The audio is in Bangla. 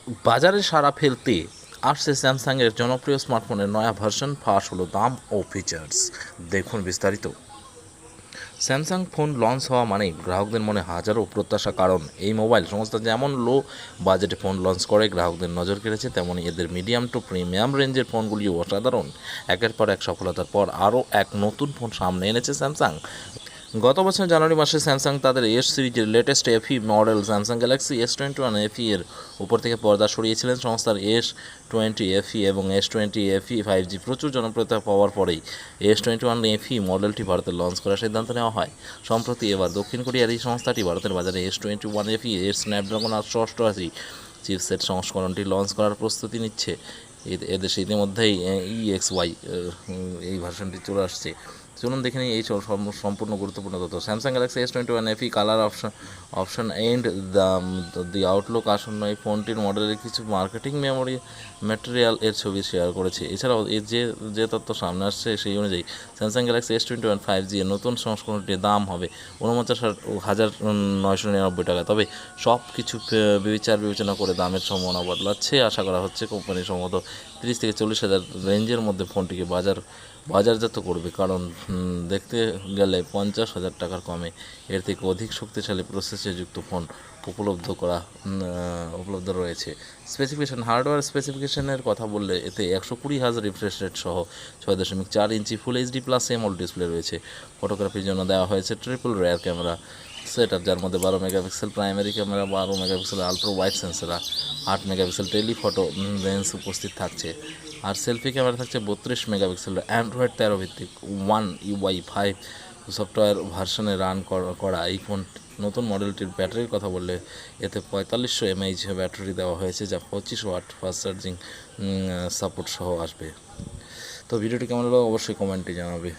বাজারে সাড়া ফেলতে আসছে স্যামসাংয়ের জনপ্রিয় স্মার্টফোনের নয়া ভার্সন, ফাঁস হলো দাম ও ফিচার্স। দেখুন বিস্তারিত। স্যামসাং ফোন লঞ্চ হওয়া মানেই গ্রাহকদের মনে হাজারো প্রত্যাশা, কারণ এই মোবাইল সংস্থা যেমন লো বাজেটে ফোন লঞ্চ করে গ্রাহকদের নজর কেড়েছে, তেমনি এদের মিডিয়াম টু প্রিমিয়াম রেঞ্জের ফোনগুলিও অসাধারণ। একের পর এক সফলতার পর আরও এক নতুন ফোন সামনে এনেছে স্যামসাং। গত বছর জানুয়ারি মাসে স্যামসাং তাদের এস সিরিজের latest FE model Samsung Galaxy S21 FE এর উপর থেকে পর্দা সরিয়েছিলেন। সংস্থার S20 FE এবং S20 FE 5G প্রচুর জনপ্রিয়তা পাওয়ার পরেই S21 FE মডেলটি ভারতে লঞ্চ করার সিদ্ধান্ত নেওয়া হয়। সম্প্রতি এবার দক্ষিণ কোরিয়ার এই সংস্থাটি ভারতের বাজারে S21 FE এর স্ন্যাপড্রাগন 888 চিপসেট সংস্করণটি লঞ্চ করার প্রস্তুতি নিচ্ছে। এদেশে ইতিমধ্যেই EXY এই ভার্সনটি চলে আসছে। চলুন দেখে নিই এই সম্পূর্ণ গুরুত্বপূর্ণ তথ্য। Samsung Galaxy S21 FE colour option and the outlook আসন্ন এই ফোনটির মডেলের কিছু মার্কেটিং ম্যাটেরিয়াল এর ছবি শেয়ার করেছে। এছাড়াও এর যে তথ্য সামনে আসছে সেই অনুযায়ী স্যামসাং গ্যালাক্সি S21 5G এর নতুন সংস্করণটির দাম হবে 49,999 টাকা। তবে সব কিছু বিবেচনা করে দামের সম্ভাবনা বদলাচ্ছে। আশা করা হচ্ছে কোম্পানি সম্ভবত 30 থেকে 40 হাজার রেঞ্জের মধ্যে ফোনটিকে বাজারজাত করবে, কারণ দেখতে গেলে 50,000 টাকার কমে এর থেকে অধিক শক্তিশালী প্রসেসর যুক্ত ফোন উপলব্ধ রয়েছে। স্পেসিফিকেশন, হার্ডওয়্যার স্পেসিফিকেশনের কথা বললে এতে 120 Hz রিফ্রেশ রেট সহ 6.4 ইঞ্চি ফুল HD+ AMOLED ডিসপ্লে রয়েছে। ফটোগ্রাফির জন্য দেওয়া হয়েছে ট্রিপল রেয়ার ক্যামেরা সেটআপ, যার মধ্যে 12 megapixel primary camera, 12 megapixel ultra wide sensor, 8 megapixel telephoto lens উপস্থিত থাকছে। আর সেলফি ক্যামেরা থাকছে 32 মেগাপিক্সেল। অ্যান্ড্রয়েড 13 ভিত্তিক One UI 5 সফটওয়্যার ভার্সনে রান করা এই ফোন নতুন মডেলটির ব্যাটারির কথা বললে এতে 4500 mAh ব্যাটারি দেওয়া হয়েছে, যা 25 ওয়াট ফাস্ট চার্জিং সাপোর্ট সহ আসবে। তো ভিডিওটি কেমন হলো অবশ্যই কমেন্টে জানাবে।